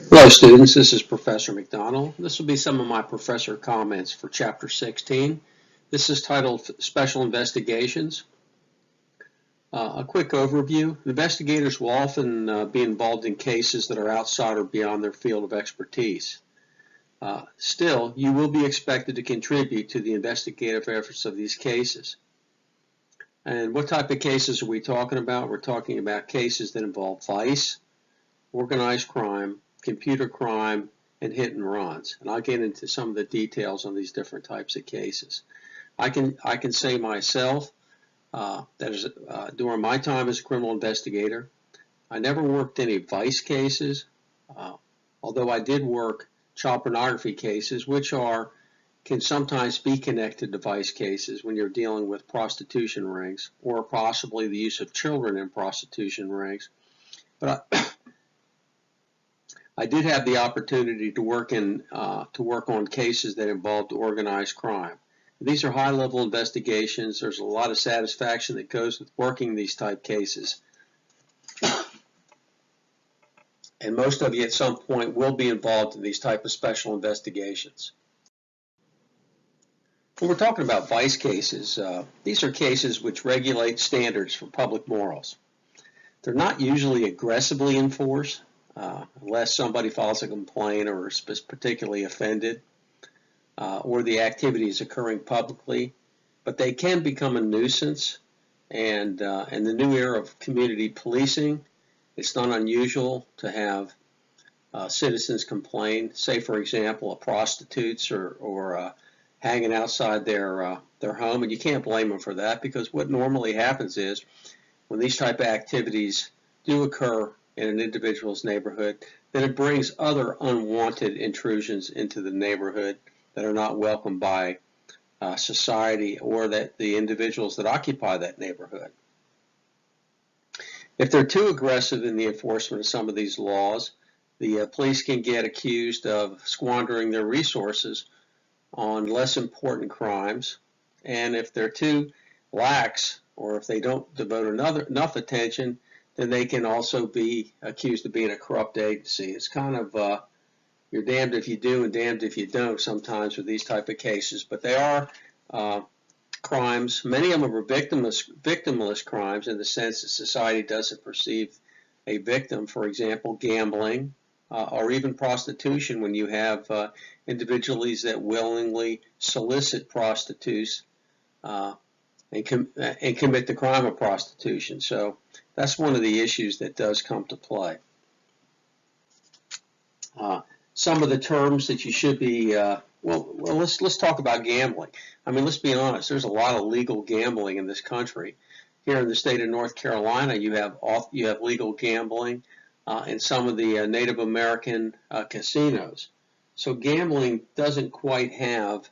Hello students, this is Professor McDonald. This will be some of my professor comments for Chapter 16. This is titled Special Investigations. A quick overview. Investigators will often be involved in cases that are outside or beyond their field of expertise. Still, you will be expected to contribute to the investigative efforts of these cases. And what type of cases are we talking about? We're talking about cases that involve vice, organized crime, computer crime, and hit and runs. And I'll get into some of the details on these different types of cases. I can say myself during my time as a criminal investigator, I never worked any vice cases, although I did work child pornography cases, which can sometimes be connected to vice cases when you're dealing with prostitution rings or possibly the use of children in prostitution rings. But I did have the opportunity to work on cases that involved organized crime. These are high-level investigations. There's a lot of satisfaction that goes with working these type cases. And most of you at some point will be involved in these type of special investigations. When we're talking about vice cases, these are cases which regulate standards for public morals. They're not usually aggressively enforced, unless somebody files a complaint or is particularly offended, or the activity is occurring publicly, but they can become a nuisance. And in the new era of community policing, it's not unusual to have citizens complain. Say, for example, prostitutes or hanging outside their home, and you can't blame them for that, because what normally happens is when these type of activities do occur in an individual's neighborhood, then it brings other unwanted intrusions into the neighborhood that are not welcomed by society or that the individuals that occupy that neighborhood. If they're too aggressive in the enforcement of some of these laws, the police can get accused of squandering their resources on less important crimes. And if they're too lax, or if they don't devote enough attention, then they can also be accused of being a corrupt agency. It's kind of you're damned if you do and damned if you don't sometimes with these type of cases. But they are crimes. Many of them are victimless crimes in the sense that society doesn't perceive a victim. For example, gambling or even prostitution, when you have individuals that willingly solicit prostitutes and commit the crime of prostitution. So that's one of the issues that does come to play. Some of the terms that you should be, let's talk about gambling. I mean, let's be honest, there's a lot of legal gambling in this country. Here in the state of North Carolina, you have legal gambling in some of the Native American casinos. So gambling doesn't quite have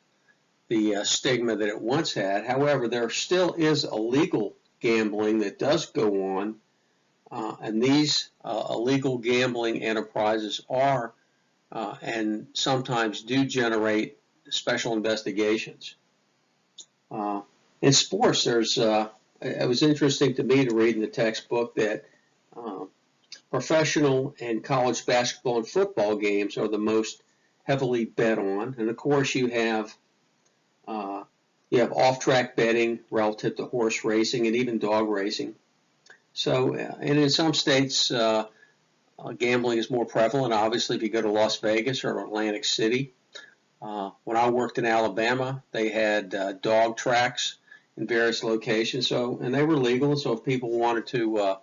the stigma that it once had. However, there still is illegal gambling that does go on, and these illegal gambling enterprises are and sometimes do generate special investigations. In sports, it was interesting to me to read in the textbook that professional and college basketball and football games are the most heavily bet on, and of course you have off-track betting relative to horse racing and even dog racing. So, and in some states, gambling is more prevalent. Obviously, if you go to Las Vegas or Atlantic City. When I worked in Alabama, they had dog tracks in various locations, and they were legal. So if people wanted to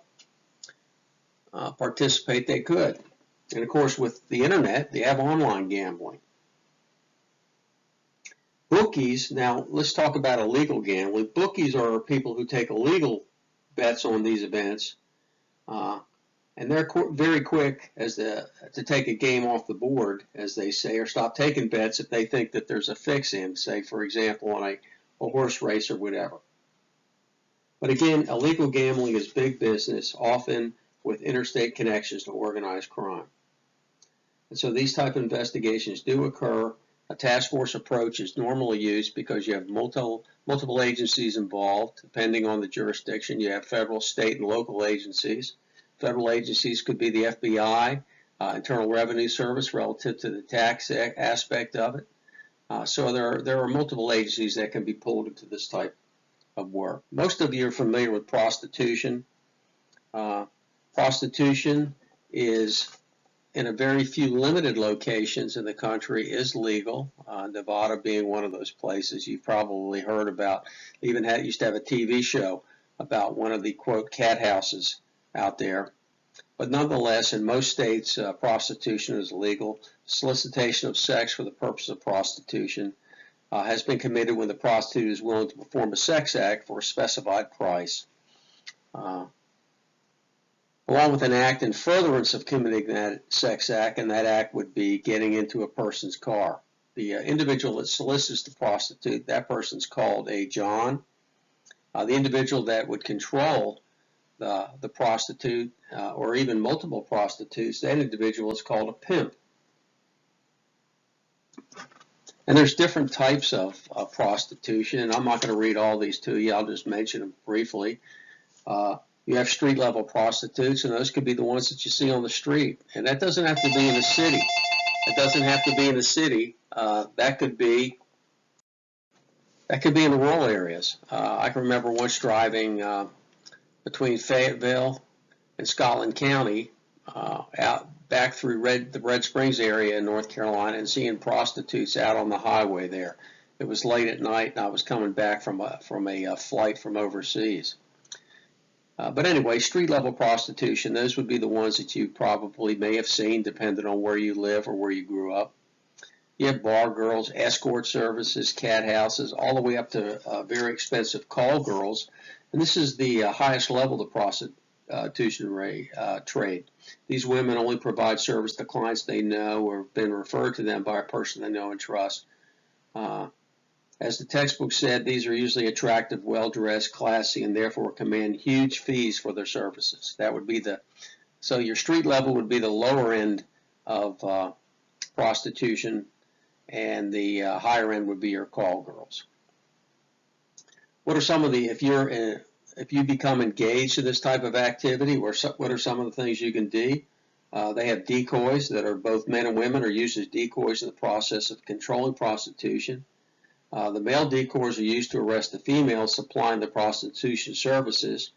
participate, they could. And of course, with the internet, they have online gambling. Bookies, now let's talk about illegal gambling. Bookies are people who take illegal bets on these events, and they're very quick to take a game off the board, as they say, or stop taking bets if they think that there's a fix in, say, for example, on a horse race or whatever. But again, illegal gambling is big business, often with interstate connections to organized crime. And so these type of investigations do occur. A task force approach is normally used because you have multiple agencies involved, depending on the jurisdiction. You have federal, state, and local agencies. Federal agencies could be the FBI, Internal Revenue Service relative to the tax aspect of it. So there are multiple agencies that can be pulled into this type of work. Most of you are familiar with prostitution. Prostitution is, in a very few limited locations in the country, is legal. Nevada being one of those places you've probably heard about. They even used to have a TV show about one of the, quote, cat houses out there. But nonetheless, in most states, prostitution is legal. Solicitation of sex for the purpose of prostitution has been committed when the prostitute is willing to perform a sex act for a specified price. Along with an act in furtherance of committing that sex act, and that act would be getting into a person's car. The individual that solicits the prostitute, that person's called a John. The individual that would control the prostitute, or even multiple prostitutes, that individual is called a pimp. And there's different types of prostitution, and I'm not going to read all these to you. I'll just mention them briefly. You have street-level prostitutes, and those could be the ones that you see on the street. And that doesn't have to be in a city. It doesn't have to be in a city. That could be in the rural areas. I can remember once driving between Fayetteville and Scotland County, out back through the Red Springs area in North Carolina, and seeing prostitutes out on the highway there. It was late at night, and I was coming back from a flight from overseas. But anyway, street-level prostitution, those would be the ones that you probably may have seen, depending on where you live or where you grew up. You have bar girls, escort services, cat houses, all the way up to very expensive call girls. And this is the highest level of prostitution trade. These women only provide service to clients they know or have been referred to them by a person they know and trust. As the textbook said, these are usually attractive, well-dressed, classy, and therefore command huge fees for their services. That would be so your street level would be the lower end of prostitution, and the higher end would be your call girls. What are some of if you become engaged in this type of activity, what are some of the things you can do? They have decoys that are both men and women are used as decoys in the process of controlling prostitution. The male decoys are used to arrest the females supplying the prostitution services,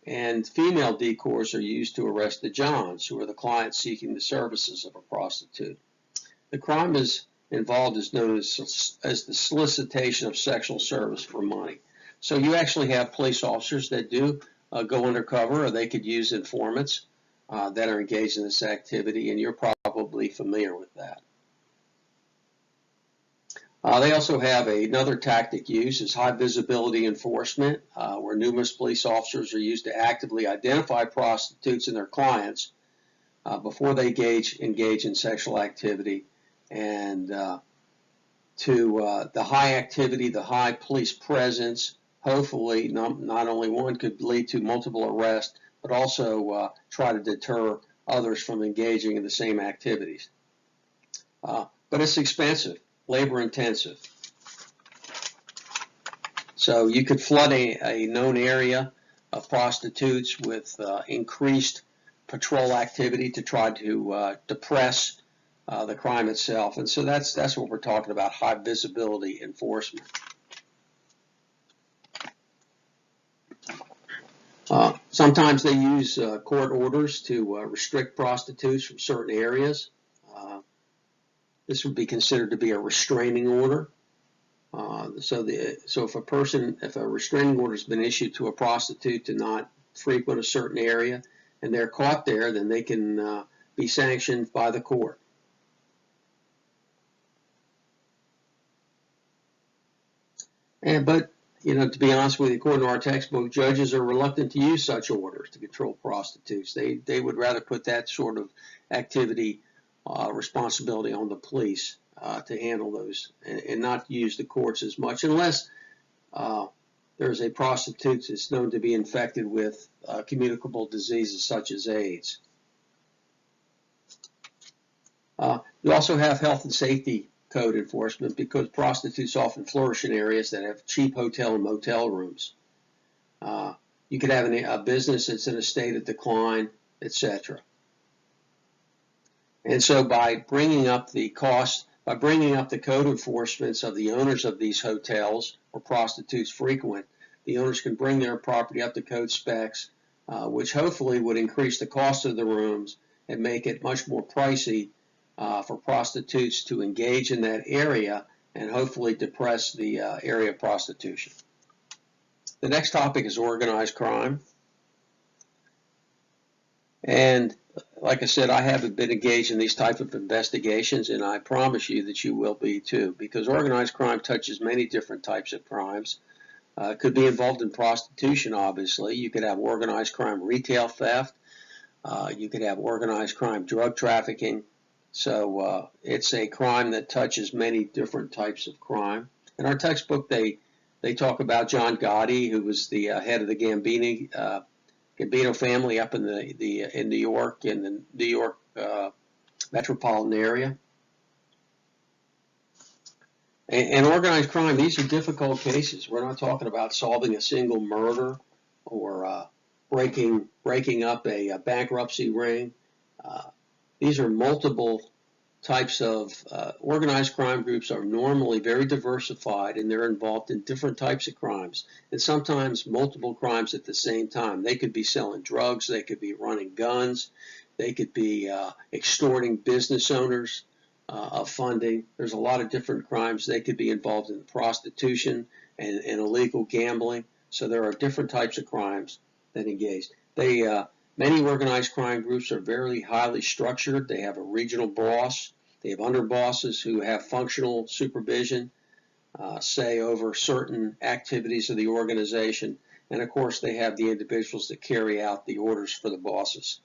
and female decoys are used to arrest the Johns, who are the clients seeking the services of a prostitute. The crime involved is known as the solicitation of sexual service for money. So you actually have police officers that do go undercover, or they could use informants that are engaged in this activity, and you're probably familiar with that. They also have another tactic used is high visibility enforcement, where numerous police officers are used to actively identify prostitutes and their clients before they engage in sexual activity, and to the high activity, the high police presence, hopefully not only one could lead to multiple arrests, but also try to deter others from engaging in the same activities. But it's expensive. Labor intensive. So you could flood a known area of prostitutes with increased patrol activity to try to depress the crime itself. And so that's what we're talking about, high visibility enforcement. Sometimes they use court orders to restrict prostitutes from certain areas. This would be considered to be a restraining order. So if a restraining order has been issued to a prostitute to not frequent a certain area, and they're caught there, then they can be sanctioned by the court. But to be honest with you, according to our textbook, judges are reluctant to use such orders to control prostitutes. They would rather put that sort of activity responsibility on the police to handle those, and not use the courts as much unless there's a prostitute that's known to be infected with communicable diseases such as AIDS. You also have health and safety code enforcement, because prostitutes often flourish in areas that have cheap hotel and motel rooms. You could have a business that's in a state of decline, etc. And so by bringing up the cost, by bringing up the code enforcements of the owners of these hotels where prostitutes frequent, the owners can bring their property up to code specs, which hopefully would increase the cost of the rooms and make it much more pricey for prostitutes to engage in that area, and hopefully depress the area of prostitution. The next topic is organized crime. And like I said, I haven't been engaged in these type of investigations, and I promise you that you will be too, because organized crime touches many different types of crimes. It could be involved in prostitution, obviously. You could have organized crime retail theft. You could have organized crime drug trafficking. So it's a crime that touches many different types of crime. In our textbook, they talk about John Gotti, who was the head of the Gambino family up in in New York, in the New York metropolitan area. And organized crime, these are difficult cases. We're not talking about solving a single murder or breaking up a bankruptcy ring. These are multiple types of organized crime groups are normally very diversified, and they're involved in different types of crimes, and sometimes multiple crimes at the same time. They could be selling drugs, they could be running guns, they could be extorting business owners of funding. There's a lot of different crimes. They could be involved in prostitution and illegal gambling. So there are different types of crimes that engage. Many organized crime groups are very highly structured. They have a regional boss. They have underbosses who have functional supervision, say, over certain activities of the organization. And of course, they have the individuals that carry out the orders for the bosses.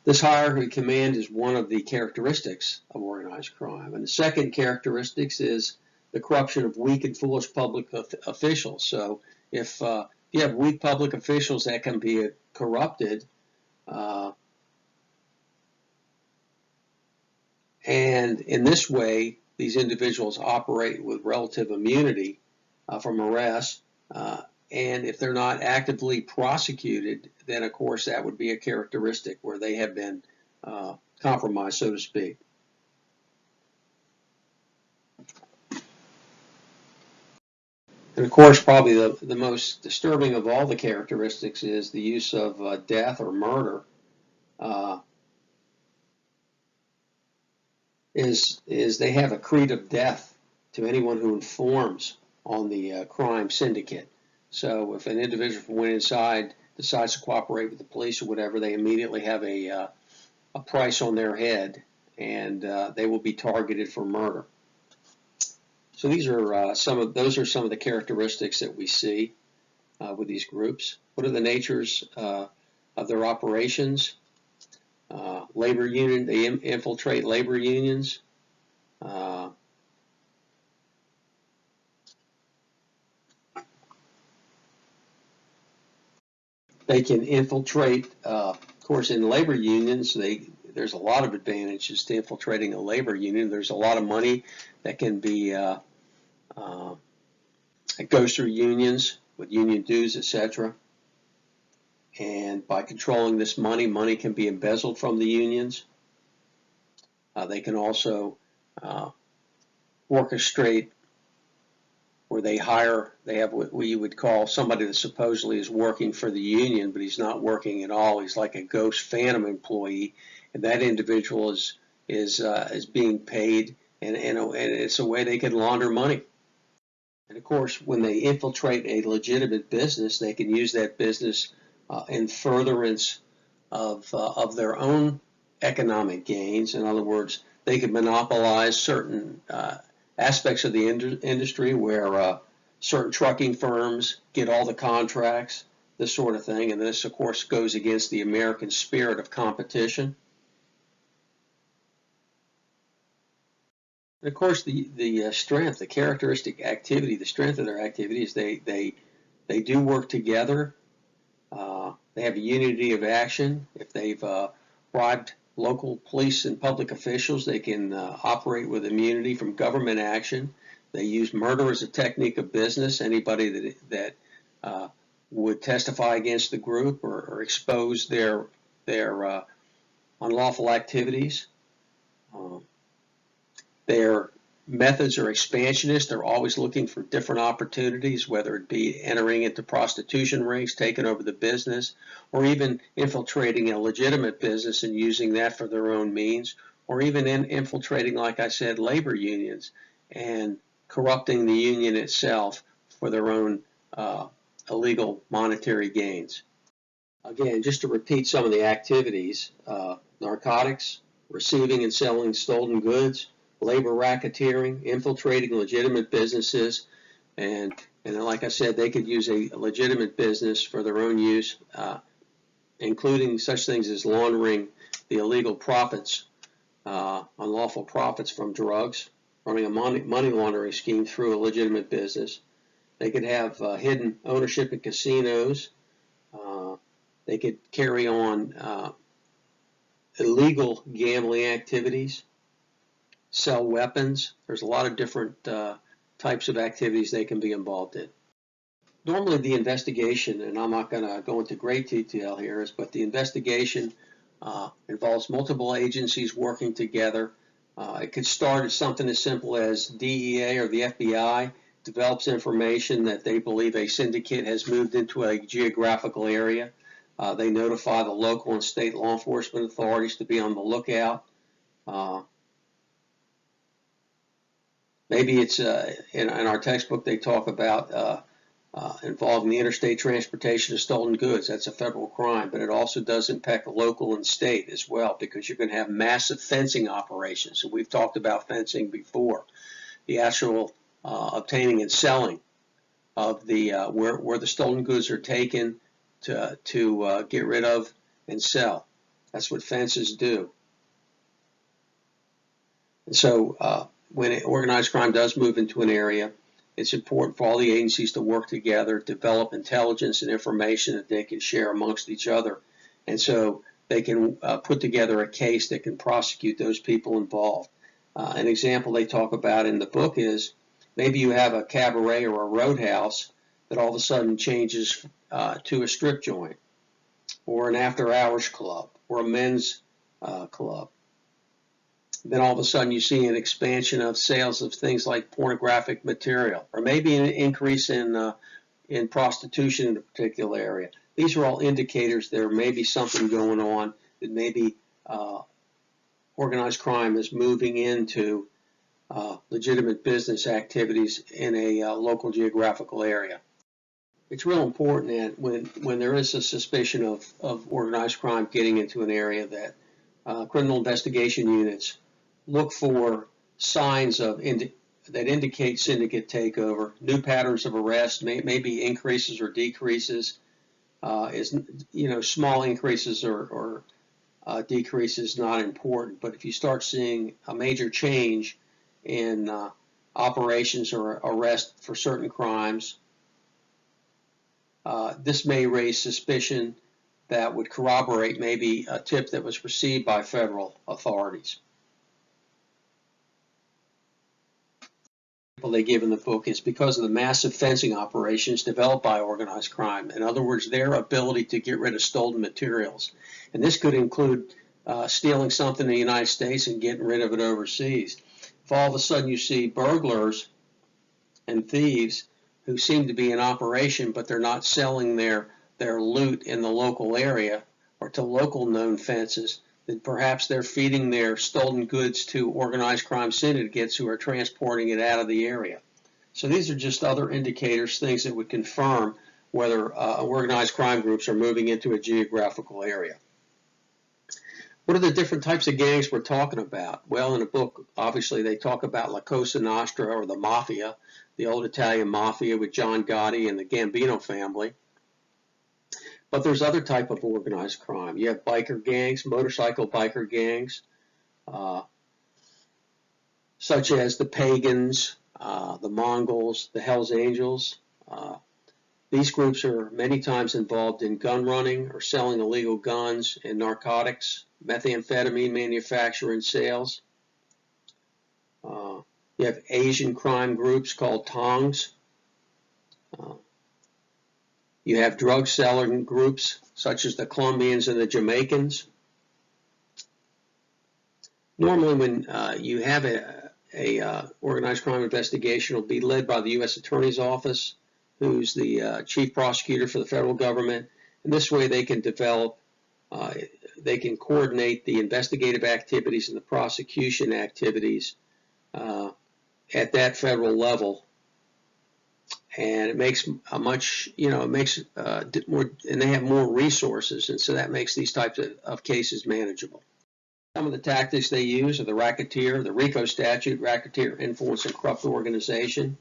This hierarchy of command is one of the characteristics of organized crime. And the second characteristic is the corruption of weak and foolish public officials. So if you have weak public officials that can be corrupted, and in this way, these individuals operate with relative immunity from arrest, and if they're not actively prosecuted, then of course that would be a characteristic where they have been compromised, so to speak. And of course, probably the most disturbing of all the characteristics is the use of death or murder. Is they have a creed of death to anyone who informs on the crime syndicate. So if an individual from went inside decides to cooperate with the police or whatever, they immediately have a price on their head, and they will be targeted for murder. So these are some of the characteristics that we see with these groups. What are the natures of their operations? Labor union, they infiltrate labor unions. They can infiltrate, of course, in labor unions, there's a lot of advantages to infiltrating a labor union. There's a lot of money that can be, that goes through unions with union dues, etc. And by controlling this money, money can be embezzled from the unions. They can also orchestrate where they have what we would call somebody that supposedly is working for the union, but he's not working at all. He's like a ghost phantom employee, and that individual is being paid, and it's a way they can launder money. And of course, when they infiltrate a legitimate business, they can use that business in furtherance of their own economic gains. In other words, they could monopolize certain aspects of the industry where certain trucking firms get all the contracts, this sort of thing. And this, of course, goes against the American spirit of competition. And of course, the strength, the characteristic activity, the strength of their activity is they do work together. They have a unity of action. If they've bribed local police and public officials, they can operate with immunity from government action. They use murder as a technique of business. Anybody that would testify against the group or expose their unlawful activities. Their methods are expansionist. They're always looking for different opportunities, whether it be entering into prostitution rings, taking over the business, or even infiltrating a legitimate business and using that for their own means, or even infiltrating, like I said, labor unions and corrupting the union itself for their own illegal monetary gains. Again, just to repeat some of the activities, narcotics, receiving and selling stolen goods, labor racketeering, infiltrating legitimate businesses, and like I said, they could use a legitimate business for their own use, including such things as laundering the illegal profits, unlawful profits from drugs, running a money laundering scheme through a legitimate business. They could have hidden ownership in casinos. They could carry on illegal gambling activities, sell weapons. There's a lot of different types of activities they can be involved in. Normally the investigation, and I'm not going to go into great detail here, but the investigation involves multiple agencies working together. It could start as something as simple as DEA or the FBI develops information that they believe a syndicate has moved into a geographical area. They notify the local and state law enforcement authorities to be on the lookout. Maybe it's in our textbook they talk about involving the interstate transportation of stolen goods. That's a federal crime, but it also does impact local and state as well, because you're going to have massive fencing operations. And we've talked about fencing before. The actual obtaining and selling of the where the stolen goods are taken to get rid of and sell. That's what fences do. And so when organized crime does move into an area, it's important for all the agencies to work together, develop intelligence and information that they can share amongst each other. And so they can put together a case that can prosecute those people involved. An example they talk about in the book is maybe you have a cabaret or a roadhouse that all of a sudden changes to a strip joint, or an after-hours club, or a men's club. Then all of a sudden you see an expansion of sales of things like pornographic material, or maybe an increase in prostitution in a particular area. These are all indicators there may be something going on, that maybe organized crime is moving into legitimate business activities in a local geographical area. It's real important that when there is a suspicion of organized crime getting into an area, that criminal investigation units look for signs of that indicate syndicate takeover, new patterns of arrest, maybe increases or decreases. Small increases or decreases not important, but if you start seeing a major change in operations or arrest for certain crimes, this may raise suspicion that would corroborate maybe a tip that was received by federal authorities. They give in the book is because of the massive fencing operations developed by organized crime. In other words, their ability to get rid of stolen materials. And this could include stealing something in the United States and getting rid of it overseas. If all of a sudden you see burglars and thieves who seem to be in operation, but they're not selling their loot in the local area or to local known fences, then perhaps they're feeding their stolen goods to organized crime syndicates who are transporting it out of the area. So these are just other indicators, things that would confirm whether organized crime groups are moving into a geographical area. What are the different types of gangs we're talking about? Well, in the book, obviously, they talk about La Cosa Nostra, or the Mafia, the old Italian Mafia with John Gotti and the Gambino family. But there's other type of organized crime. You have biker gangs, motorcycle biker gangs, such as the Pagans, the Mongols, the Hells Angels. These groups are many times involved in gun running or selling illegal guns and narcotics, methamphetamine manufacture and sales. You have Asian crime groups called Tongs. You have drug selling groups such as the Colombians and the Jamaicans. Normally when you have a organized crime investigation, it will be led by the U.S. Attorney's Office, who's the chief prosecutor for the federal government. And this way they can develop, they can coordinate the investigative activities and the prosecution activities at that federal level. And it makes a much, it makes more, and they have more resources, and so that makes these types of cases manageable. Some of the tactics they use are the racketeer, the RICO statute, racketeer, influence, and corrupt organization.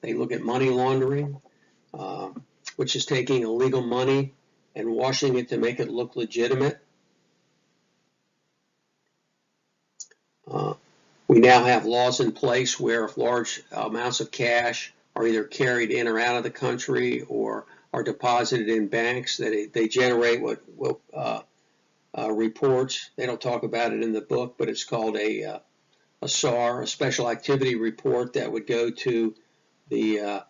They look at money laundering, which is taking illegal money and washing it to make it look legitimate. We now have laws in place where if large amounts of cash are either carried in or out of the country or are deposited in banks, that they generate what reports. They don't talk about it in the book, but it's called a SAR, a special activity report, that would go to the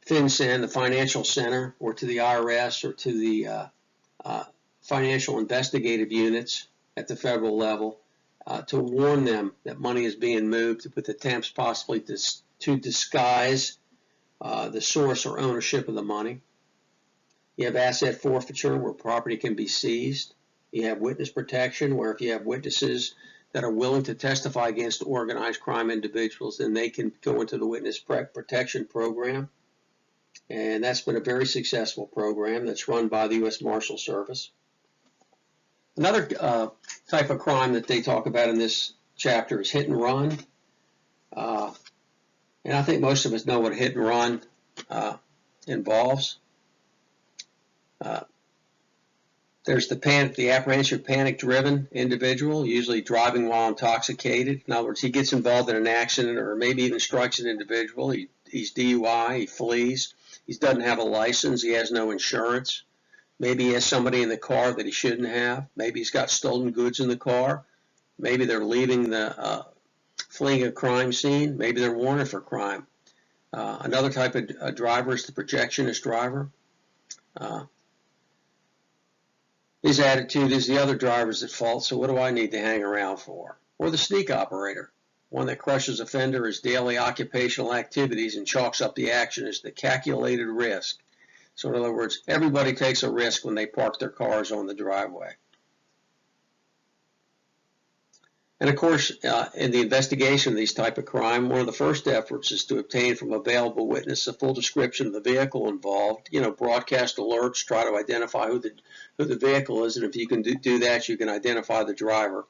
FinCEN, the financial center, or to the IRS, or to the financial investigative units at the federal level to warn them that money is being moved with attempts possibly to disguise the source or ownership of the money. You have asset forfeiture, where property can be seized. You have witness protection, where if you have witnesses that are willing to testify against organized crime individuals, then they can go into the witness protection program. And that's been a very successful program that's run by the U.S. Marshal Service. Another type of crime that they talk about in this chapter is hit and run. And I think most of us know what a hit and run involves. There's the apprehension of panic-driven individual, usually driving while intoxicated. In other words, he gets involved in an accident or maybe even strikes an individual. He's DUI, he flees. He doesn't have a license, he has no insurance. Maybe he has somebody in the car that he shouldn't have. Maybe he's got stolen goods in the car. Maybe they're fleeing a crime scene. Maybe they're wanted for crime. Another type of driver is the projectionist driver. His attitude is the other driver's at fault, so what do I need to hang around for? Or the sneak operator, one that crushes offenders' daily occupational activities and chalks up the action as the calculated risk. So in other words, everybody takes a risk when they park their cars on the driveway. And of course, in the investigation of these type of crime, one of the first efforts is to obtain from available witness a full description of the vehicle involved. Broadcast alerts, try to identify who the vehicle is, and if you can do that, you can identify the driver.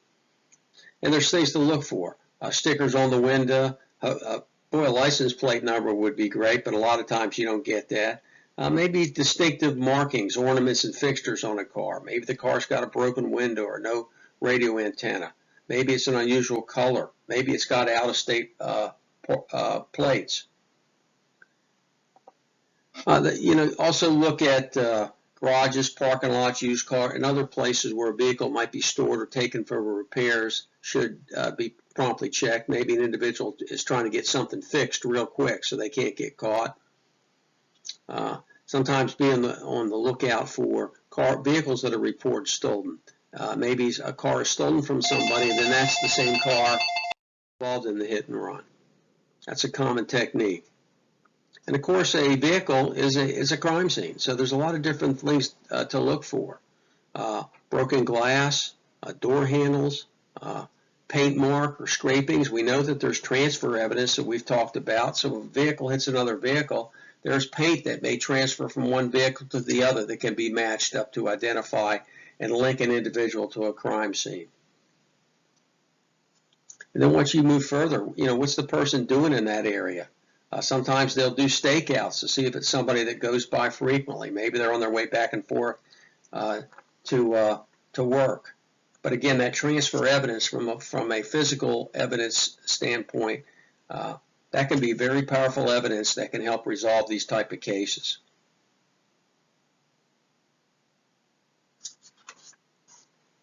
And there's things to look for. Stickers on the window. Boy, a license plate number would be great, but a lot of times you don't get that. Maybe distinctive markings, ornaments, and fixtures on a car. Maybe the car's got a broken window or no radio antenna. Maybe it's an unusual color. Maybe it's got out-of-state plates. Also look at garages, parking lots, used car, and other places where a vehicle might be stored or taken for repairs should be promptly checked. Maybe an individual is trying to get something fixed real quick so they can't get caught. Sometimes be on the lookout for vehicles that are reported stolen. Maybe a car is stolen from somebody, and then that's the same car involved in the hit and run. That's a common technique. And of course, a vehicle is a crime scene, so there's a lot of different things to look for. Broken glass, door handles, paint mark or scrapings. We know that there's transfer evidence that we've talked about. So if a vehicle hits another vehicle, there's paint that may transfer from one vehicle to the other that can be matched up to identify and link an individual to a crime scene. And then once you move further, what's the person doing in that area? Sometimes they'll do stakeouts to see if it's somebody that goes by frequently. Maybe they're on their way back and forth to work. But again, that transfer evidence from a physical evidence standpoint, that can be very powerful evidence that can help resolve these type of cases.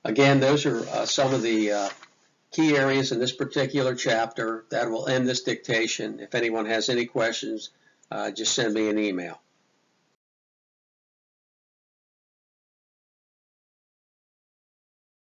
Again, those are some of the key areas in this particular chapter. That will end this dictation. If anyone has any questions, just send me an email.